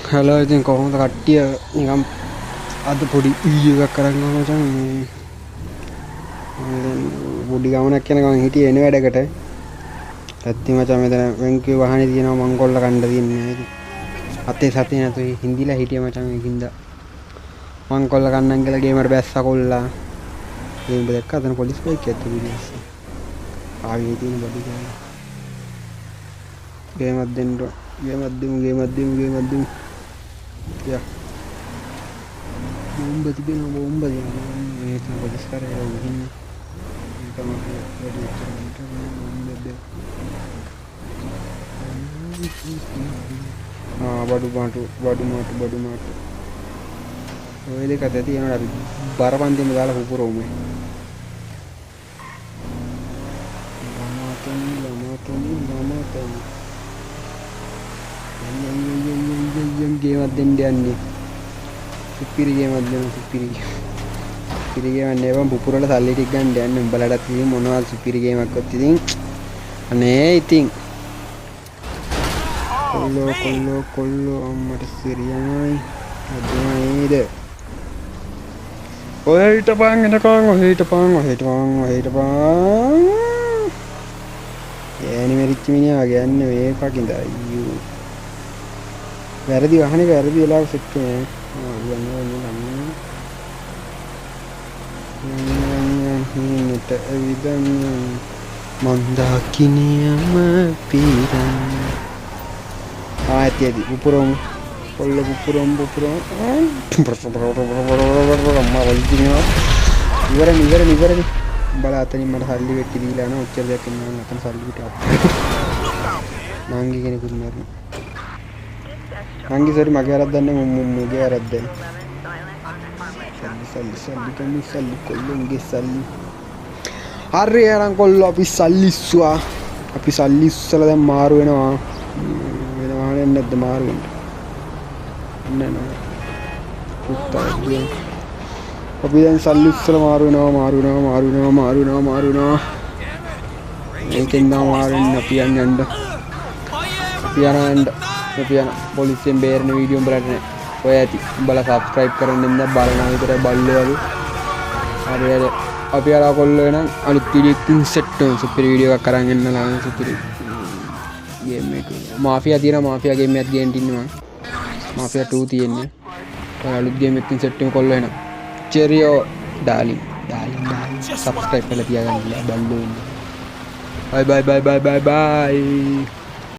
hello ඉතින් කොහොමද කට්ටිය නිකම් අද පොඩි වීඩියෝ එකක් කරන්න මචං මේ පොඩි ගමනක් යන ගමන් හිටියේ එන වැඩකට ඇත්ති මචං මෙතන වෙන්කේ වාහනේ තියෙනවා මං කොල්ල කණ්ඩ තියන්නේ ඉතින් අතේ සතිය නැතු හින්දිලා හිටියේ මචං ඒකින්ද මං කොල්ල කන්නම් කියලා ගේමර් බැස්සා කොල්ලා ඒ උඹ දැක්කද අතන පොලිස් බයික් එකක් තිබුණේ ආවේ තියෙන බඩු ගාන ගේමක් දෙන්න ගේමක් දෙමු ya bomba tiba bomba dia ini tu pada sekarang ada begini kita mahu ada bomba dia badu matu oh ini kata dia orang barapan dia melakukan kupur ome lama yang game ada ni supiri game ane bang bupura la salli ටික ගන්න යන්න උඹලට තියෙන මොනවද supiri game එකක් ඔත් ඉතින් අනේ ඉතින් කොල්ලෝ අම්මට සිරියයි අදයිද ඔය හිටපන් එනකන් ඔය හිටපන් යෑනි මෙරිච්ච මිනිහා වගේ යන්නේ මේ පකින්ද අයියෝ වැරදි වහනේ වැරදි වෙලාව සෙට් වෙනවා විදන් මන්දාකිනියම පිරන් ආයතේදී උපුරම් කොල්ල උපුරම් අම්මා වල්දිනවා ඉවරනේ බලාතනින් මට සල්ලි වෙටි දීලා යන ඔච්චර දෙයක් ඉන්නවා නැතන සල්ලි පිට නාංගි කෙනෙකුත් මරන නාංගි සරි මගේ අරක් දන්නේ මුගේ අරක් දැන් සල්ලි කොල්ලන්ගේ සල්ලි හරි අරන් කොල්ලෝ අපි සල්ලි ඉස්සලා දැන් මාරු වෙනවා නැද්ද මාරු වෙන්න නෑ පුත්තා අපි දැන් සල්ලි ඉස්සලා මාරු වෙනවා මේකෙන් නම් මාරුවෙන්න අපි යන්න පොලිසියෙන් බේරෙන වීඩියෝ උඹලට නෑ ඔය ඇති උඹලා subscribe කරන්න ඉන්න බලනවා විතරයි බල්ලෝ වගේ හරි අපි අර කොල්ලෝ එනම් අලුත් වීඩියෝ එකකින් සෙට් වෙන සුපිරි වීඩියෝ එකක් අරන් එන්න ලාන සුපිරි ගේම් එක මාෆියා තියෙනවා මාෆියා ගේම් එකක් ගේන්න ඉන්නවා මාෆියා 2 තියෙන්නේ අලුත් ගේම් එකකින් සෙට් වෙන කොල්ලෝ එනම් cheerio darling subscribe කරලා තියාගන්න බල්ලෝ ඉන්න bye